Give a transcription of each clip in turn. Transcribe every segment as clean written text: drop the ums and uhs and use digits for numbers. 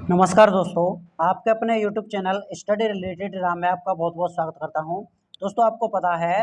नमस्कार दोस्तों, आपके अपने YouTube channel study related Ram में आपका बहुत बहुत स्वागत करता हूं। दोस्तों, आपको पता है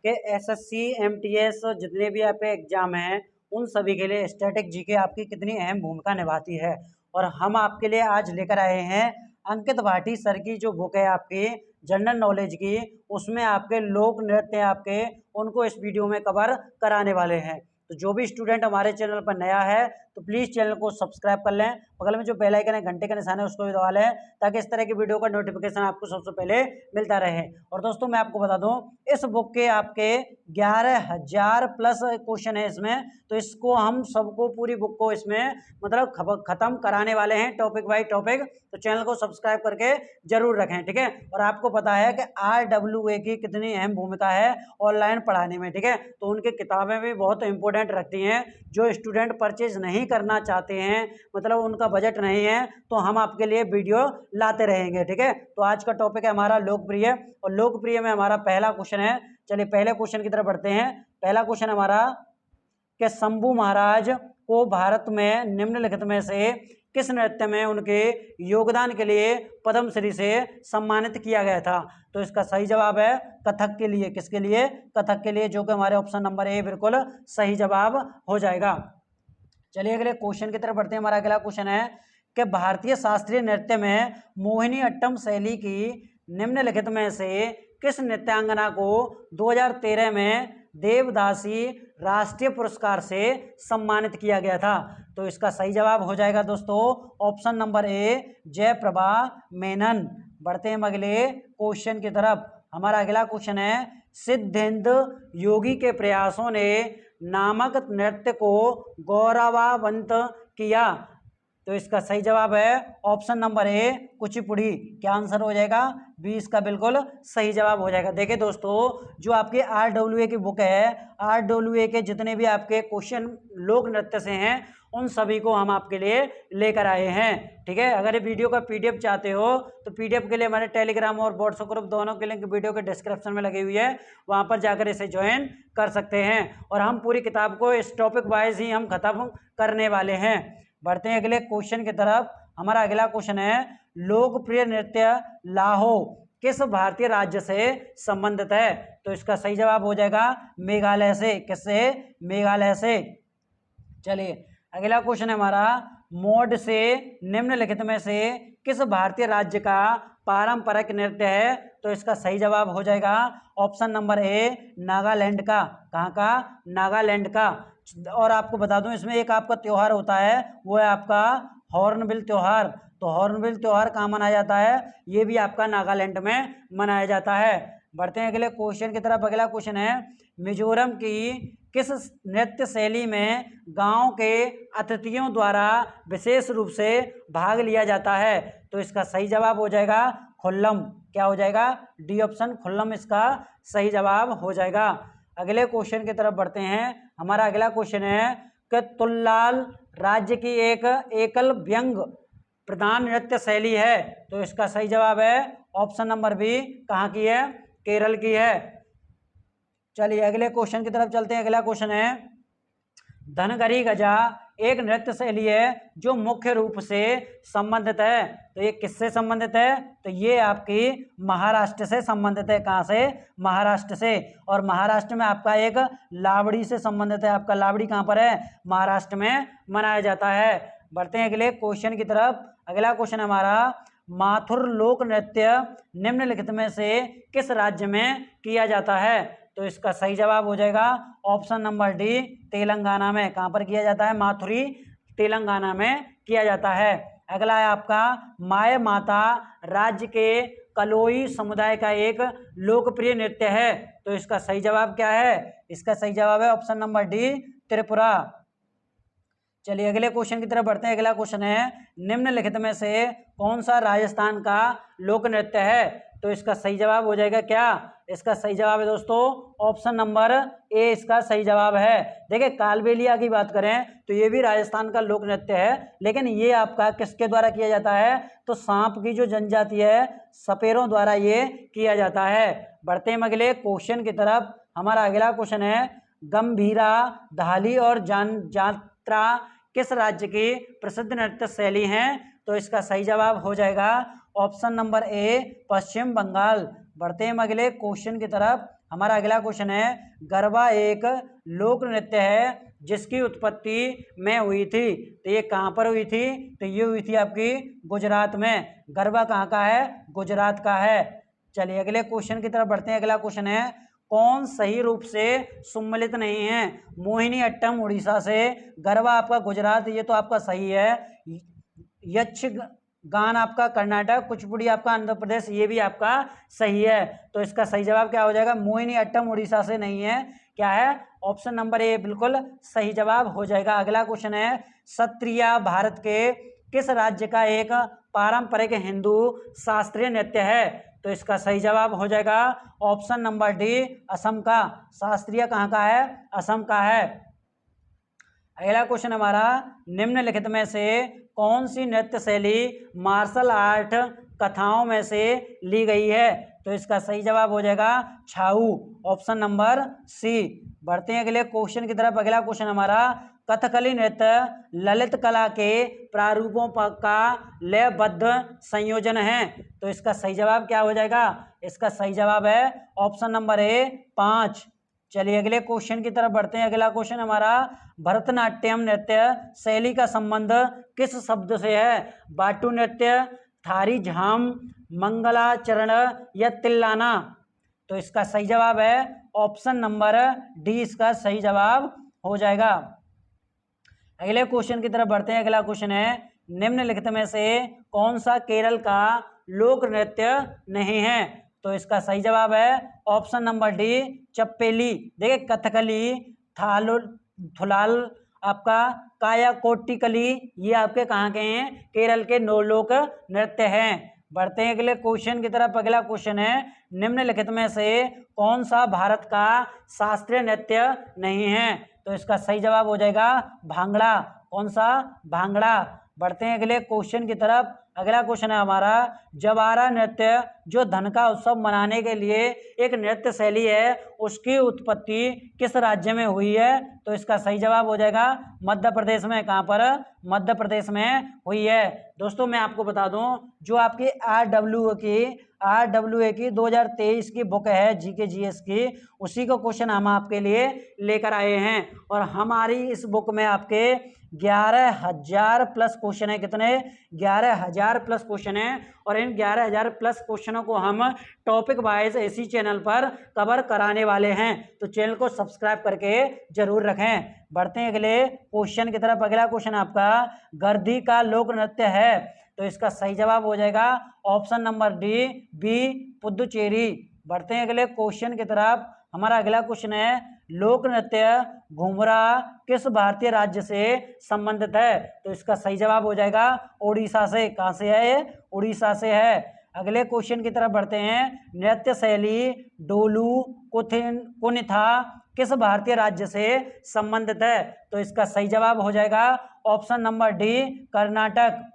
कि एसएससी एमटीएस जितने भी आपके एग्जाम हैं उन सभी के लिए स्टैटिक जीके आपकी कितनी अहम भूमिका निभाती है। और हम आपके लिए आज लेकर आए हैं अंकित भाटी सर की जो बुक है आपकी जनरल नॉलेज की, उसमें आपके लोक नृत्य आपके उनको इस वीडियो में कवर कराने वाले हैं। तो जो भी स्टूडेंट हमारे चैनल पर नया है तो प्लीज़ चैनल को सब्सक्राइब कर लें, बगल में जो बेल आइकन है घंटे का निशान है उसको भी दबा लें ताकि इस तरह की वीडियो का नोटिफिकेशन आपको सबसे पहले मिलता रहे। और दोस्तों, मैं आपको बता दूं, इस बुक के आपके 11,000 प्लस क्वेश्चन है इसमें, तो इसको हम सबको पूरी बुक को इसमें मतलब खत्म कराने वाले हैं टॉपिक बाई टॉपिक। तो चैनल को सब्सक्राइब करके जरूर रखें, ठीक है। और आपको पता है कि RWA की कितनी अहम भूमिका है ऑनलाइन पढ़ाने में, ठीक है। तो उनकी किताबें भी बहुत इंपॉर्टेंट रखती हैं। जो स्टूडेंट परचेज नहीं करना चाहते हैं, मतलब उनका बजट नहीं है, तो हम आपके लिए वीडियो लाते रहेंगे, ठीक है। तो आज का टॉपिक है हमारा लोकप्रिय, और लोकप्रिय में हमारा पहला क्वेश्चन है। चलिए पहले क्वेश्चन की तरफ बढ़ते हैं। पहला क्वेश्चन हमारा कि शंभू महाराज को भारत में निम्नलिखित में से किस नृत्य में उनके योगदान के लिए पद्मश्री से सम्मानित किया गया था। तो इसका सही जवाब है कथक के लिए। किसके लिए? कथक के लिए, जो कि हमारे ऑप्शन नंबर ए बिल्कुल सही जवाब हो जाएगा। चलिए अगले क्वेश्चन की तरफ बढ़ते हैं। हमारा अगला क्वेश्चन है कि भारतीय शास्त्रीय नृत्य में मोहिनी अट्टम शैली की निम्नलिखित में से किस नृत्यांगना को 2013 में देवदासी राष्ट्रीय पुरस्कार से सम्मानित किया गया था। तो इसका सही जवाब हो जाएगा दोस्तों option number A Jayaprabha Menon. बढ़ते हैं अगले क्वेश्चन की तरफ। हमारा अगला क्वेश्चन है सिद्धेंद्र योगी के प्रयासों ने नामक नृत्य को गौरवान्वित किया। तो इसका सही जवाब है ऑप्शन नंबर ए कुचिपुड़ी। क्या आंसर हो जाएगा? बी इसका बिल्कुल सही जवाब हो जाएगा। देखिए दोस्तों, जो आपकी RWA की बुक है, RWA के जितने भी आपके क्वेश्चन लोक नृत्य से हैं उन सभी को हम आपके लिए लेकर आए हैं, ठीक है। अगर ये वीडियो का PDF चाहते हो तो PDF के लिए हमारे टेलीग्राम और व्हाट्सएप ग्रुप दोनों के लिंक वीडियो के डिस्क्रिप्शन में लगी हुई है, वहां पर जाकर इसे ज्वाइन कर सकते हैं। और हम पूरी किताब को इस टॉपिक वाइज ही हम खत्म करने वाले हैं। बढ़ते हैं अगले क्वेश्चन की तरफ। हमारा अगला क्वेश्चन है लोकप्रिय नृत्य लाहो किस भारतीय राज्य से संबंधित है। तो इसका सही जवाब हो जाएगा मेघालय से। किससे? मेघालय से। चलिए अगला क्वेश्चन है हमारा मोड से निम्नलिखित में से किस भारतीय राज्य का पारंपरिक नृत्य है। तो इसका सही जवाब हो जाएगा ऑप्शन नंबर ए नागालैंड का। कहाँ का? नागालैंड का। और आपको बता दूं, इसमें एक आपका त्योहार होता है, वो है आपका हॉर्नबिल त्योहार। तो हॉर्नबिल त्योहार कहाँ मनाया जाता है? ये भी आपका नागालैंड में मनाया जाता है। बढ़ते हैं अगले क्वेश्चन की तरफ। अगला क्वेश्चन है मिजोरम की किस नृत्य शैली में गांव के अतिथियों द्वारा विशेष रूप से भाग लिया जाता है। तो इसका सही जवाब हो जाएगा खुल्लम। क्या हो जाएगा? डी ऑप्शन खुल्लम इसका सही जवाब हो जाएगा। अगले क्वेश्चन की तरफ बढ़ते हैं। हमारा अगला क्वेश्चन है कि तुल्लाल राज्य की एक एकल व्यंग प्रधान नृत्य शैली है। तो इसका सही जवाब है ऑप्शन नंबर बी। कहाँ की है? केरल की है। चलिए अगले क्वेश्चन की तरफ चलते हैं। अगला क्वेश्चन है धनगरी गजा एक नृत्य शैली है जो मुख्य रूप से संबंधित है। तो ये किससे संबंधित है? तो ये आपकी महाराष्ट्र से संबंधित है। कहाँ से? महाराष्ट्र से। और महाराष्ट्र में आपका एक लावड़ी से संबंधित है। आपका लावड़ी कहाँ पर है? महाराष्ट्र में मनाया जाता है। बढ़ते हैं अगले क्वेश्चन की तरफ। अगला क्वेश्चन हमारा माथुर लोक नृत्य निम्नलिखित में से किस राज्य में किया जाता है। तो इसका सही जवाब हो जाएगा ऑप्शन नंबर डी तेलंगाना में। कहाँ पर किया जाता है? माथुरी तेलंगाना में किया जाता है। अगला है आपका माय माता राज्य के कलोई समुदाय का एक लोकप्रिय नृत्य है। तो इसका सही जवाब क्या है? इसका सही जवाब है ऑप्शन नंबर डी त्रिपुरा। चलिए अगले क्वेश्चन की तरफ बढ़ते हैं। अगला क्वेश्चन है निम्नलिखित में से कौन सा राजस्थान का लोक नृत्य है। तो इसका सही जवाब हो जाएगा क्या? इसका सही जवाब है दोस्तों ऑप्शन नंबर ए इसका सही जवाब है। देखिए कालबेलिया की बात करें तो ये भी राजस्थान का लोक नृत्य है, लेकिन ये आपका किसके द्वारा किया जाता है? तो सांप की जो जनजाति है सपेरों द्वारा ये किया जाता है। बढ़ते हैं अगले क्वेश्चन की तरफ। हमारा अगला क्वेश्चन है गंभीरा धाली और यात्रा किस राज्य की प्रसिद्ध नृत्य शैली है? तो इसका सही जवाब हो जाएगा ऑप्शन नंबर ए, पश्चिम बंगाल। बढ़ते हैं अगले क्वेश्चन की तरफ। हमारा अगला क्वेश्चन है, गरबा एक लोक नृत्य है जिसकी उत्पत्ति में हुई थी, तो ये कहाँ पर हुई थी? तो ये हुई थी आपकी गुजरात में। गरबा कहाँ का है? गुजरात का है। चलिए अगले क्वेश्चन की तरफ बढ़ते हैं। अगला क्वेश्चन है, कौन सही रूप से सम्मिलित नहीं है? मोहिनी अट्टम उड़ीसा से, गरबा आपका गुजरात, ये तो आपका सही है। यक्ष गान आपका कर्नाटक, कुचिपुड़ी आपका आंध्र प्रदेश, ये भी आपका सही है। तो इसका सही जवाब क्या हो जाएगा? मोहिनी अट्टम उड़ीसा से नहीं है, क्या है? ऑप्शन नंबर ए बिल्कुल सही जवाब हो जाएगा। अगला क्वेश्चन है, सत्रिया भारत के किस राज्य का एक पारंपरिक हिंदू शास्त्रीय नृत्य है? तो इसका सही जवाब हो जाएगा ऑप्शन नंबर डी, असम का। शास्त्रीय कहाँ का है? असम का है। अगला क्वेश्चन हमारा, निम्नलिखित में से कौन सी नृत्य शैली मार्शल आर्ट कथाओं में से ली गई है? तो इसका सही जवाब हो जाएगा छाऊ, ऑप्शन नंबर सी। बढ़ते हैं अगले क्वेश्चन की तरफ। अगला क्वेश्चन हमारा, कथकली नृत्य ललित कला के प्रारूपों का लयबद्ध संयोजन है, तो इसका सही जवाब क्या हो जाएगा? इसका सही जवाब है ऑप्शन नंबर ए, 5। चलिए अगले क्वेश्चन की तरफ बढ़ते हैं। अगला क्वेश्चन हमारा, भरतनाट्यम नृत्य शैली का संबंध किस शब्द से है? बाटू नृत्य, थारी झाम, मंगलाचरण या तिल्लाना? तो इसका सही जवाब है ऑप्शन नंबर डी, इसका सही जवाब हो जाएगा। अगले क्वेश्चन की तरफ बढ़ते हैं। अगला क्वेश्चन है, निम्नलिखित में से कौन सा केरल का लोक नृत्य नहीं है? तो इसका सही जवाब है ऑप्शन नंबर डी, चप्पेली। देखिए कथकली, थुलाल आपका कायाकोट्टिकली, ये आपके कहाँ के हैं? केरल के नौ लोक नृत्य हैं। बढ़ते हैं अगले क्वेश्चन की तरफ। अगला क्वेश्चन है, निम्नलिखित में से कौन सा भारत का शास्त्रीय नृत्य नहीं है? तो इसका सही जवाब हो जाएगा भांगड़ा। कौन सा? भांगड़ा। बढ़ते हैं अगले क्वेश्चन की तरफ। अगला क्वेश्चन है हमारा, जवारा नृत्य जो धन का उत्सव मनाने के लिए एक नृत्य शैली है, उसकी उत्पत्ति किस राज्य में हुई है? तो इसका सही जवाब हो जाएगा मध्य प्रदेश में। कहाँ पर? मध्य प्रदेश में हुई है। दोस्तों मैं आपको बता दूं, जो आपकी आरडब्ल्यूए की 2023 की बुक है जीके जीएस की, उसी को क्वेश्चन हम आपके लिए लेकर आए हैं। और हमारी इस बुक में आपके 11,000 प्लस क्वेश्चन है। कितने? 11,000 प्लस क्वेश्चन है। और इन 11,000 प्लस क्वेश्चनों को हम टॉपिक वाइज इसी चैनल पर कवर कराने वाले हैं, तो चैनल को सब्सक्राइब करके जरूर रखें। बढ़ते हैं अगले क्वेश्चन की तरफ। अगला क्वेश्चन आपका, गर्दी का लोक नृत्य है, तो इसका सही जवाब हो जाएगा option number D, B, Puducherry. बढ़ते हैं अगले क्वेश्चन की तरफ। हमारा अगला क्वेश्चन है, लोक नृत्य घुमरा किस भारतीय राज्य से संबंधित है? तो इसका सही जवाब हो जाएगा उड़ीसा से। कहाँ से है ये? उड़ीसा से है। अगले क्वेश्चन की तरफ बढ़ते हैं। नृत्य शैली डोलू कुनिथा किस भारतीय राज्य से संबंधित है? तो इसका सही जवाब हो जाएगा ऑप्शन नंबर डी, कर्नाटक।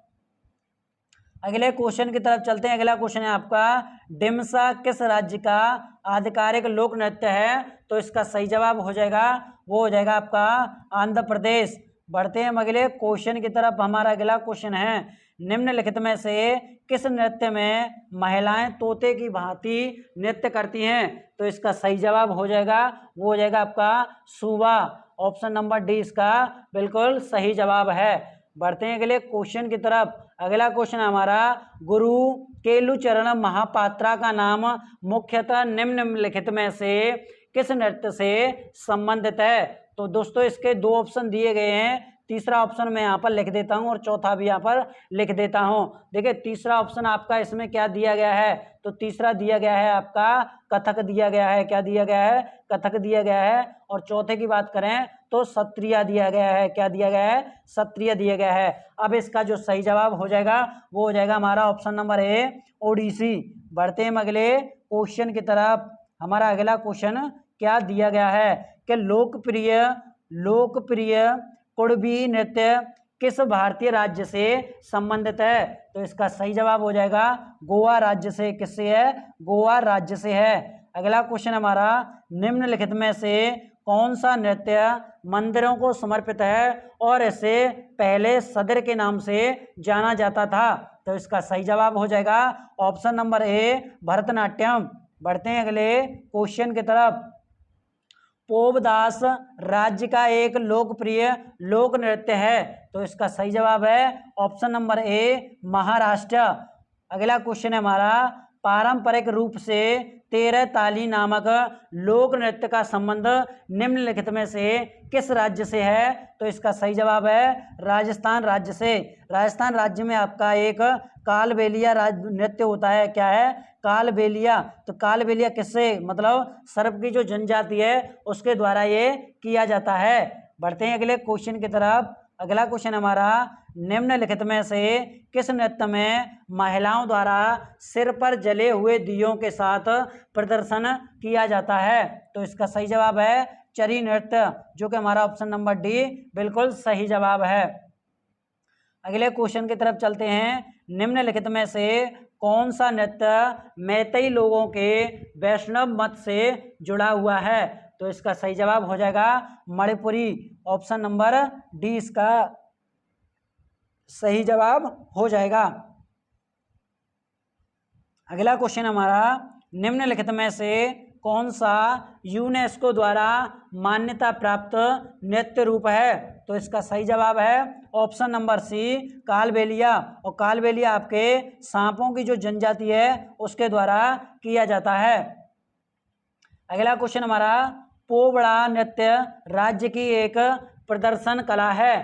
अगले क्वेश्चन की तरफ चलते हैं। अगला क्वेश्चन है आपका, डिमसा किस राज्य का आधिकारिक लोक नृत्य है? तो इसका सही जवाब हो जाएगा, वो हो जाएगा आपका आंध्र प्रदेश। बढ़ते हैं हम अगले क्वेश्चन की तरफ। हमारा अगला क्वेश्चन है, निम्नलिखित में से किस नृत्य में महिलाएं तोते की भांति नृत्य करती हैं? तो इसका सही जवाब हो जाएगा, वो हो जाएगा आपका सूबा। ऑप्शन नंबर डी इसका बिल्कुल सही जवाब है। बढ़ते हैं अगले क्वेश्चन की तरफ। अगला क्वेश्चन हमारा, गुरु केलुचरण महापात्रा का नाम मुख्यतः निम्नलिखित में से किस नृत्य से संबंधित है? तो दोस्तों इसके दो ऑप्शन दिए गए हैं। तीसरा ऑप्शन मैं यहाँ पर लिख देता हूँ और चौथा भी यहाँ पर लिख देता हूँ। देखिए तीसरा ऑप्शन आपका इसमें क्या दिया गया है? तो तीसरा दिया गया है आपका कथक दिया गया है। क्या दिया गया है? कथक दिया गया है। और चौथे की बात करें तो सत्रिया दिया गया है। क्या दिया गया है? सत्रिया दिया गया है। अब इसका जो सही जवाब हो जाएगा वो हो जाएगा हमारा ऑप्शन नंबर ए, ओडिसी। बढ़ते हैं अगले क्वेश्चन की तरफ। हमारा अगला क्वेश्चन क्या दिया गया है कि लोकप्रिय कुड़बी नृत्य किस भारतीय राज्य से संबंधित है? तो इसका सही जवाब हो जाएगा गोवा राज्य से। किससे है? गोवा राज्य से है। अगला क्वेश्चन हमारा, निम्नलिखित में से कौन सा नृत्य मंदिरों को समर्पित है और इसे पहले सदर के नाम से जाना जाता था? तो इसका सही जवाब हो जाएगा ऑप्शन नंबर ए भरतनाट्यम। बढ़ते हैं अगले क्वेश्चन की तरफ। पोबदास राज्य का एक लोकप्रिय लोक नृत्य है, तो इसका सही जवाब है ऑप्शन नंबर ए महाराष्ट्र। अगला क्वेश्चन है हमारा, पारंपरिक रूप से 13 ताली नामक लोक नृत्य का संबंध निम्नलिखित में से किस राज्य से है? तो इसका सही जवाब है राजस्थान राज्य से। राजस्थान राज्य में आपका एक कालबेलिया नृत्य होता है। क्या है? कालबेलिया। तो कालबेलिया किससे, मतलब सर्प की जो जनजाति है उसके द्वारा ये किया जाता है। बढ़ते हैं अगले क्वेश्चन की तरफ। अगला क्वेश्चन हमारा, निम्नलिखित में से किस नृत्य में महिलाओं द्वारा सिर पर जले हुए दियों के साथ प्रदर्शन किया जाता है? तो इसका सही जवाब है चरी नृत्य, जो कि हमारा ऑप्शन नंबर डी बिल्कुल सही जवाब है। अगले क्वेश्चन की तरफ चलते हैं। निम्नलिखित में से कौन सा नृत्य मैतेई लोगों के वैष्णव मत से जुड़ा हुआ है? तो इसका सही जवाब हो जाएगा मणिपुरी। ऑप्शन नंबर डी इसका सही जवाब हो जाएगा। अगला क्वेश्चन हमारा, निम्नलिखित में से कौन सा यूनेस्को द्वारा मान्यता प्राप्त नृत्य रूप है? तो इसका सही जवाब है ऑप्शन नंबर सी कालबेलिया। और कालबेलिया आपके सांपों की जो जनजाति है उसके द्वारा किया जाता है। अगला क्वेश्चन हमारा, पोबड़ा नृत्य राज्य की एक प्रदर्शन कला है,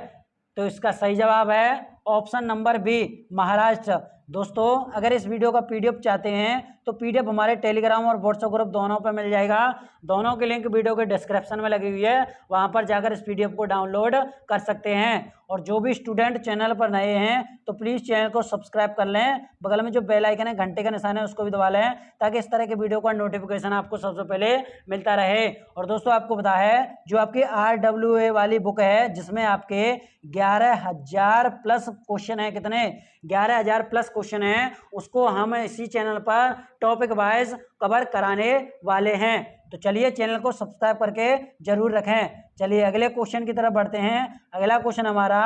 तो इसका सही जवाब है ऑप्शन नंबर बी महाराष्ट्र। दोस्तों अगर इस वीडियो का पीडीएफ चाहते हैं तो पीडीएफ हमारे टेलीग्राम और व्हाट्सएप ग्रुप दोनों पर मिल जाएगा। दोनों की लिंक वीडियो के डिस्क्रिप्शन में लगी हुई है, वहां पर जाकर इस पीडीएफ को डाउनलोड कर सकते हैं। और जो भी स्टूडेंट चैनल पर नए हैं तो प्लीज़ चैनल को सब्सक्राइब कर लें, बगल में जो बेल आइकन है घंटे का निशान है उसको भी दबा लें, ताकि इस तरह के वीडियो का नोटिफिकेशन आपको सबसे पहले मिलता रहे। और दोस्तों आपको पता है जो आपकी RWA वाली बुक है जिसमें आपके 11,000 प्लस क्वेश्चन है, कितने 11,000 प्लस क्वेश्चन है, उसको हम इसी चैनल पर टॉपिक वाइज कवर कराने वाले हैं। तो चलिए चैनल को सब्सक्राइब करके जरूर रखें। चलिए अगले क्वेश्चन की तरफ बढ़ते हैं। अगला क्वेश्चन हमारा,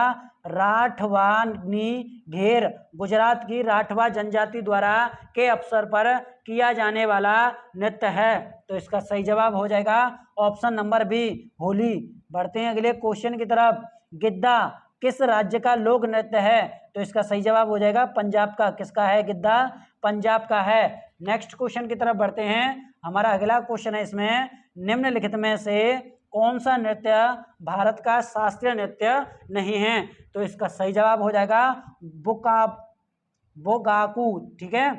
राठवानी घेर गुजरात की राठवा जनजाति द्वारा के अवसर पर किया जाने वाला नृत्य है, तो इसका सही जवाब हो जाएगा ऑप्शन नंबर बी होली। बढ़ते हैं अगले क्वेश्चन की तरफ। गिद्धा किस राज्य का लोक नृत्य है? तो इसका सही जवाब हो जाएगा पंजाब का। किसका है? गिद्धा पंजाब का है। नेक्स्ट क्वेश्चन की तरफ बढ़ते हैं। हमारा अगला क्वेश्चन है इसमें, निम्नलिखित में से कौन सा नृत्य भारत का शास्त्रीय नृत्य नहीं है? तो इसका सही जवाब हो जाएगा बोगाकू। ठीक है,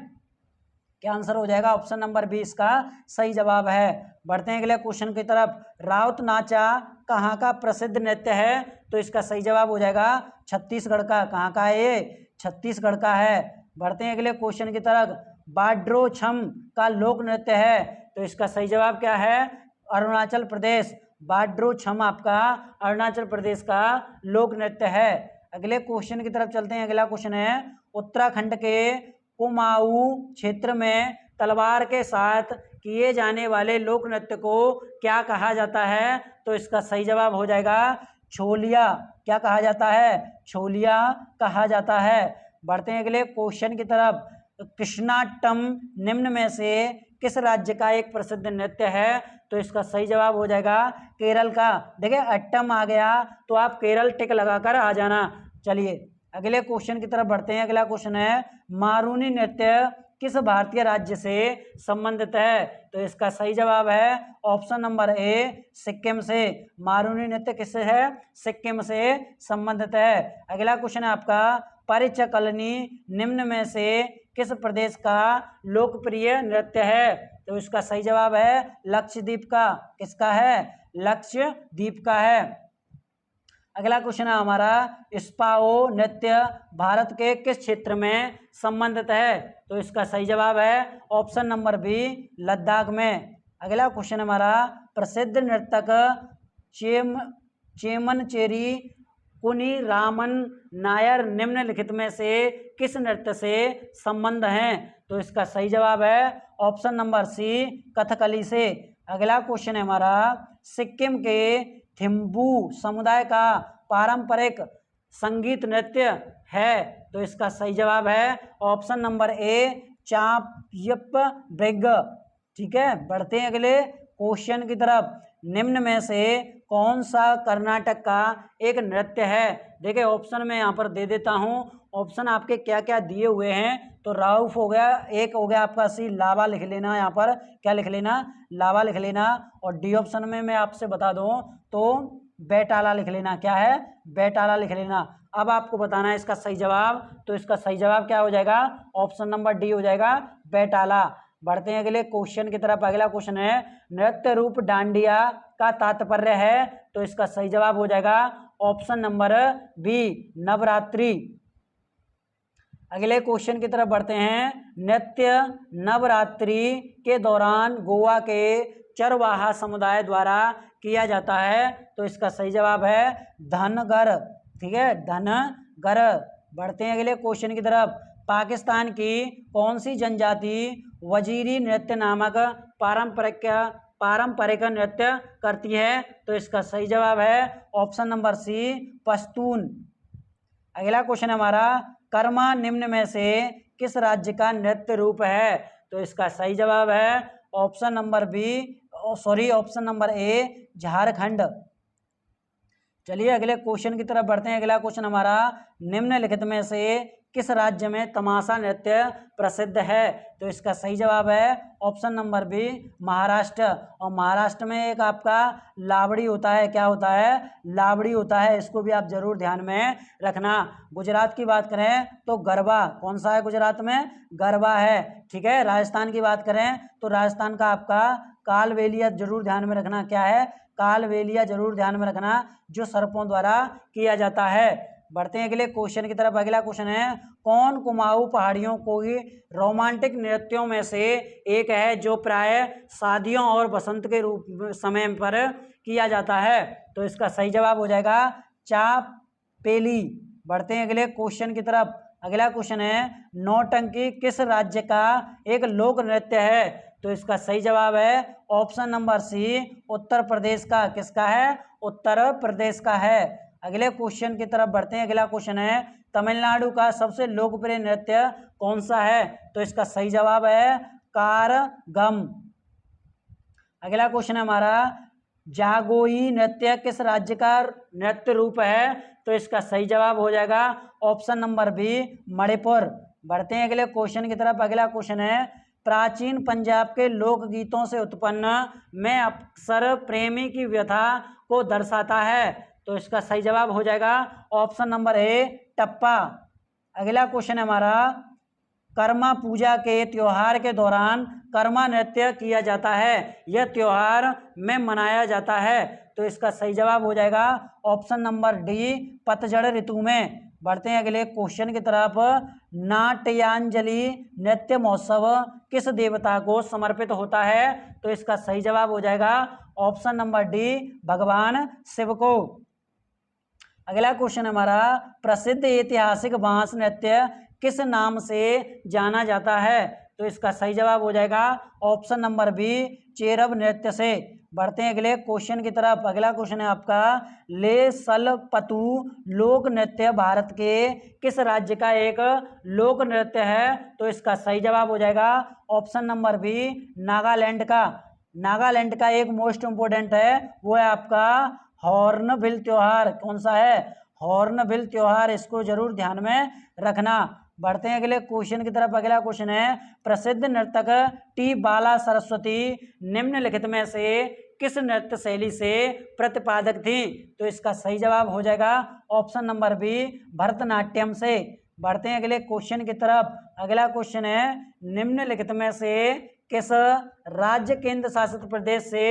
क्या आंसर हो जाएगा? ऑप्शन नंबर बी इसका सही जवाब है। बढ़ते हैं अगले क्वेश्चन की तरफ। राउत नाचा कहाँ का प्रसिद्ध नृत्य है? तो इसका सही जवाब हो जाएगा छत्तीसगढ़ का। कहाँ का है ये? छत्तीसगढ़ का है। बढ़ते हैं अगले क्वेश्चन की तरफ। बाड्रो छम का लोक नृत्य है, तो इसका सही जवाब क्या है? अरुणाचल प्रदेश। बाड्रो छम आपका अरुणाचल प्रदेश का लोक नृत्य है। अगले क्वेश्चन की तरफ चलते हैं। अगला क्वेश्चन है, उत्तराखंड के कुमाऊं क्षेत्र में तलवार के साथ किए जाने वाले लोक नृत्य को क्या कहा जाता है? तो इसका सही जवाब हो जाएगा छोलिया। क्या कहा जाता है? छोलिया कहा जाता है। बढ़ते हैं अगले क्वेश्चन की तरफ। कृष्णाटम निम्न में से किस राज्य का एक प्रसिद्ध नृत्य है? तो इसका सही जवाब हो जाएगा केरल का। देखिए अट्टम आ गया तो आप केरल टिक लगाकर आ जाना। चलिए अगले क्वेश्चन की तरफ बढ़ते हैं। अगला क्वेश्चन है, मारूनी नृत्य किस भारतीय राज्य से संबंधित है? तो इसका सही जवाब है ऑप्शन नंबर ए सिक्किम से। मारूनी नृत्य किससे है? सिक्किम से संबंधित है। अगला क्वेश्चन है आपका, परिचकलनी निम्न में से किस प्रदेश का लोकप्रिय नृत्य है? तो इसका सही जवाब है लक्षद्वीप का। किसका है? लक्षद्वीप का है। अगला क्वेश्चन है हमारा, स्पाओ नृत्य भारत के किस क्षेत्र में संबंधित है? तो इसका सही जवाब है ऑप्शन नंबर बी लद्दाख में। अगला क्वेश्चन हमारा, प्रसिद्ध नर्तक चेमनचेरी कुनीरामन नायर निम्नलिखित में से किस नृत्य से संबंध हैं? तो इसका सही जवाब है ऑप्शन नंबर सी कथकली से। अगला क्वेश्चन है हमारा, सिक्किम के थिम्पू समुदाय का पारंपरिक संगीत नृत्य है। तो इसका सही जवाब है ऑप्शन नंबर ए, चापयप ब्रिग। ठीक है, बढ़ते हैं अगले क्वेश्चन की तरफ। निम्न में से कौन सा कर्नाटक का एक नृत्य है? देखिए ऑप्शन में यहाँ पर दे देता हूँ। ऑप्शन आपके क्या क्या दिए हुए हैं। तो राउफ हो गया, एक हो गया आपका सी, लावा लिख लेना, यहाँ पर क्या लिख लेना, लावा लिख लेना। और डी ऑप्शन में मैं आपसे बता दूं तो बेटाला लिख लेना। क्या है? बेटाला लिख लेना। अब आपको बताना है इसका सही जवाब। तो इसका सही जवाब क्या हो जाएगा? ऑप्शन नंबर डी हो जाएगा, बेटाला। बढ़ते हैं अगले क्वेश्चन की तरफ। अगला क्वेश्चन है, नृत्य रूप डांडिया का तात्पर्य है। तो इसका सही जवाब हो जाएगा ऑप्शन नंबर बी, नवरात्रि। अगले क्वेश्चन की तरफ बढ़ते हैं। नृत्य नवरात्रि के दौरान गोवा के चरवाहा समुदाय द्वारा किया जाता है। तो इसका सही जवाब है धनगर। ठीक है, धनगर। बढ़ते हैं अगले क्वेश्चन की तरफ। पाकिस्तान की कौन सी जनजाति वजीरी नृत्य नामक पारंपरिक नृत्य करती है? तो इसका सही जवाब है ऑप्शन नंबर सी, पश्तून। अगला क्वेश्चन हमारा, कर्मा निम्न में से किस राज्य का नृत्य रूप है? तो इसका सही जवाब है option number B, option number A, Jharkhand. चलिए अगले क्वेश्चन की तरफ बढ़ते हैं। अगला क्वेश्चन हमारा, निम्नलिखित में से किस राज्य में तमाशा नृत्य प्रसिद्ध है? तो इसका सही जवाब है ऑप्शन नंबर बी, महाराष्ट्र। और महाराष्ट्र में एक आपका लावड़ी होता है। क्या होता है? लावड़ी होता है। इसको भी आप जरूर ध्यान में रखना। गुजरात की बात करें तो गरबा। कौन सा है गुजरात में? गरबा है। ठीक है, राजस्थान की बात करें तो राजस्थान का आपका कालबेलिया जरूर ध्यान में रखना। क्या है? कालबेलिया जरूर ध्यान में रखना, जो सर्पों द्वारा किया जाता है। बढ़ते हैं अगले क्वेश्चन की तरफ। अगला क्वेश्चन है, कौन कुमाऊं पहाड़ियों को ही रोमांटिक नृत्यों में से एक है जो प्राय शादियों और बसंत के रूप समय पर किया जाता है? तो इसका सही जवाब हो जाएगा चापेली। बढ़ते हैं अगले क्वेश्चन की तरफ। अगला क्वेश्चन है, नौटंकी किस राज्य का एक लोक नृत्य है? तो इसका सही जवाब है option number C, Uttar Pradesh का। किसका है? उत्तर प्रदेश का है। अगले क्वेश्चन की तरफ बढ़ते हैं। अगला क्वेश्चन है, तमिलनाडु का सबसे लोकप्रिय नृत्य कौन सा है? तो इसका सही जवाब है कारगम। अगला क्वेश्चन है हमारा, जागोई नृत्य किस राज्य का नृत्य रूप है? तो इसका सही जवाब हो जाएगा ऑप्शन नंबर बी, मणिपुर। बढ़ते हैं अगले क्वेश्चन की तरफ। अगला क्वेश्चन है, प्राचीन पंजाब के लोकगीतों से उत्पन्न में अक्सर प्रेमी की व्यथा को दर्शाता है। तो इसका सही जवाब हो जाएगा ऑप्शन नंबर ए, टप्पा। अगला क्वेश्चन है हमारा, कर्मा पूजा के त्योहार के दौरान कर्मा नृत्य किया जाता है। यह त्योहार में मनाया जाता है। तो इसका सही जवाब हो जाएगा ऑप्शन नंबर डी, पतझड़ ऋतु में। बढ़ते हैं अगले क्वेश्चन की तरफ। नाट्यांजलि नृत्य महोत्सव किस देवता को समर्पित होता है? तो इसका सही जवाब हो जाएगा ऑप्शन नंबर डी, भगवान शिव को। अगला क्वेश्चन हमारा, प्रसिद्ध ऐतिहासिक बांस नृत्य किस नाम से जाना जाता है? तो इसका सही जवाब हो जाएगा ऑप्शन नंबर बी, चेरब नृत्य से। बढ़ते हैं अगले क्वेश्चन की तरफ। अगला क्वेश्चन है आपका, ले सल पतु लोक नृत्य भारत के किस राज्य का एक लोक नृत्य है? तो इसका सही जवाब हो जाएगा ऑप्शन नंबर बी, नागालैंड का। नागालैंड का एक मोस्ट इम्पोर्टेंट है, वो है आपका हॉर्नबिल त्योहार। कौन सा है? हॉर्नबिल त्योहार। इसको जरूर ध्यान में रखना। बढ़ते हैं अगले क्वेश्चन की तरफ। अगला क्वेश्चन है, प्रसिद्ध नर्तक टी बाला सरस्वती निम्नलिखित में से किस नृत्य शैली से प्रतिपादक थी? तो इसका सही जवाब हो जाएगा ऑप्शन नंबर बी, भरतनाट्यम से। बढ़ते हैं अगले क्वेश्चन की तरफ। अगला क्वेश्चन है, निम्नलिखित में से किस राज्य केंद्र शासित प्रदेश से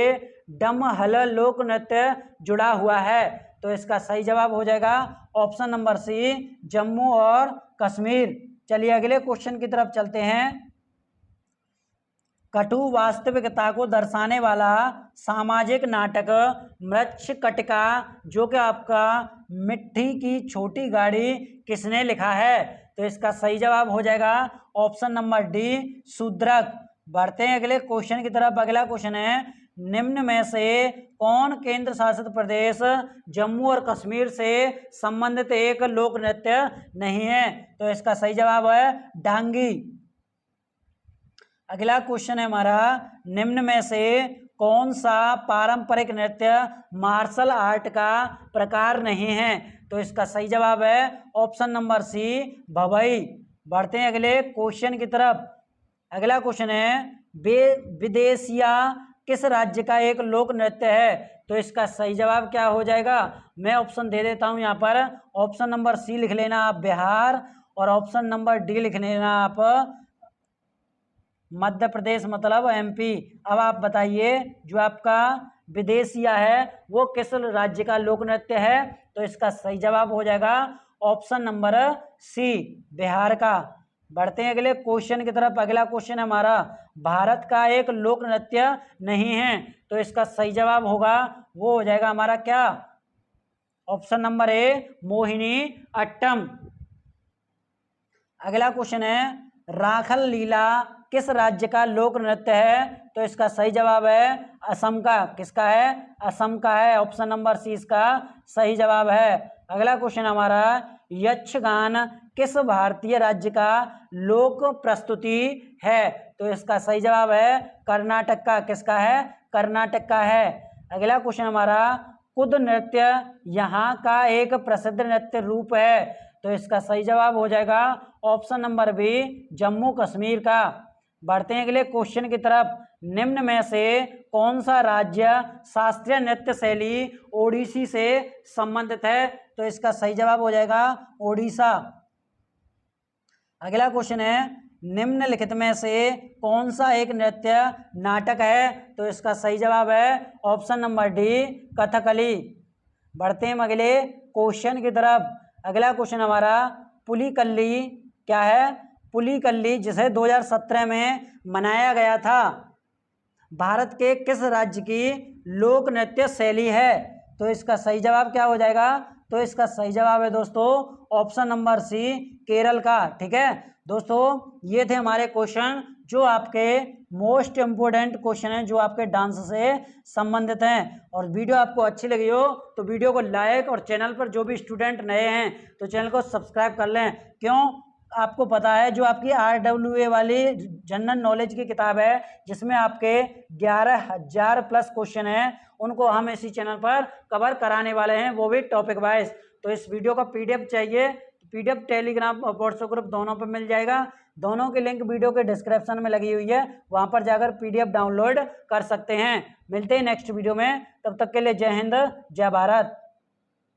डमहल लोक नृत्य जुड़ा हुआ है? तो इसका सही जवाब हो जाएगा ऑप्शन नंबर सी, जम्मू और कश्मीर। चलिए अगले क्वेश्चन की तरफ चलते हैं। कटु वास्तविकता को दर्शाने वाला सामाजिक नाटक मृच्छकटिका, जो कि आपका मिट्टी की छोटी गाड़ी, किसने लिखा है? तो इसका सही जवाब हो जाएगा ऑप्शन नंबर डी, शूद्रक। बढ़ते हैं अगले क्वेश्चन की तरफ। अगला क्वेश्चन है, निम्न में से कौन केंद्र शासित प्रदेश जम्मू और कश्मीर से संबंधित एक लोक नृत्य नहीं है? तो इसका सही जवाब है डांगी। अगला क्वेश्चन है हमारा, निम्न में से कौन सा पारंपरिक नृत्य मार्शल आर्ट का प्रकार नहीं है? तो इसका सही जवाब है ऑप्शन नंबर सी, भवई। बढ़ते हैं अगले क्वेश्चन की तरफ। अगला क्वेश्चन है, विदेशिया किस राज्य का एक लोक नृत्य है? तो इसका सही जवाब क्या हो जाएगा? मैं ऑप्शन दे देता हूं यहाँ पर। ऑप्शन नंबर सी लिख लेना आप बिहार, और ऑप्शन नंबर डी लिख लेना आप मध्य प्रदेश मतलब एमपी। अब आप बताइए जो आपका विदेशिया है वो किस राज्य का लोक नृत्य है? तो इसका सही जवाब हो जाएगा ऑप्शन नंबर सी, बिहार का। बढ़ते हैं अगले क्वेश्चन की तरफ। अगला क्वेश्चन हमारा, भारत का एक लोक नृत्य नहीं है, तो इसका सही जवाब होगा वो हो जाएगा हमारा क्या? Option number A, Mohiniyattam. अगला क्वेश्चन है, राखल लीला किस राज्य का लोक नृत्य है? तो इसका सही जवाब है असम का। किसका है? असम का है। ऑप्शन नंबर सी इसका सही जवाब है। अगला क्वेश्चन हमारा, यक्षगान किस भारतीय राज्य का लोक प्रस्तुति है? तो इसका सही जवाब है कर्नाटक का। किसका है? कर्नाटक का है। अगला क्वेश्चन हमारा, कुद नृत्य यहाँ का एक प्रसिद्ध नृत्य रूप है, तो इसका सही जवाब हो जाएगा option number B, Jammu Kashmir का। बढ़ते हैं अगले क्वेश्चन की तरफ। निम्न में से कौन सा राज्य शास्त्रीय नृत्य शैली ओडिसी से संबंधित है? तो इसका सही जवाब हो जाएगा ओडिशा। अगला क्वेश्चन है, निम्नलिखित में से कौन सा एक नृत्य नाटक है? तो इसका सही जवाब है ऑप्शन नंबर डी, कथकली। बढ़ते हैं अगले क्वेश्चन की तरफ। अगला क्वेश्चन हमारा, पुलिकल्ली क्या है? पुलिकल्ली जिसे 2017 में मनाया गया था, भारत के किस राज्य की लोक नृत्य शैली है? तो इसका सही जवाब क्या हो जाएगा? तो इसका सही जवाब है दोस्तों ऑप्शन नंबर सी, केरल का। ठीक है दोस्तों, ये थे हमारे क्वेश्चन जो आपके मोस्ट इम्पोर्टेंट क्वेश्चन हैं, जो आपके डांस से संबंधित हैं। और वीडियो आपको अच्छी लगी हो तो वीडियो को लाइक, और चैनल पर जो भी स्टूडेंट नए हैं तो चैनल को सब्सक्राइब कर लें। क्यों? आपको पता है जो आपकी RWA वाली जनरल नॉलेज की किताब है जिसमें आपके 11,000 प्लस क्वेश्चन हैं, उनको हम इसी चैनल पर कवर कराने वाले हैं, वो भी टॉपिक वाइज। तो इस वीडियो का PDF चाहिए, PDF टेलीग्राम और व्हाट्सएप ग्रुप दोनों पर मिल जाएगा। दोनों की लिंक वीडियो के डिस्क्रिप्शन में लगी हुई है, वहां पर जाकर PDF डाउनलोड कर सकते हैं। मिलते हैं नेक्स्ट वीडियो में, तब तक के लिए जय हिंद, जय भारत।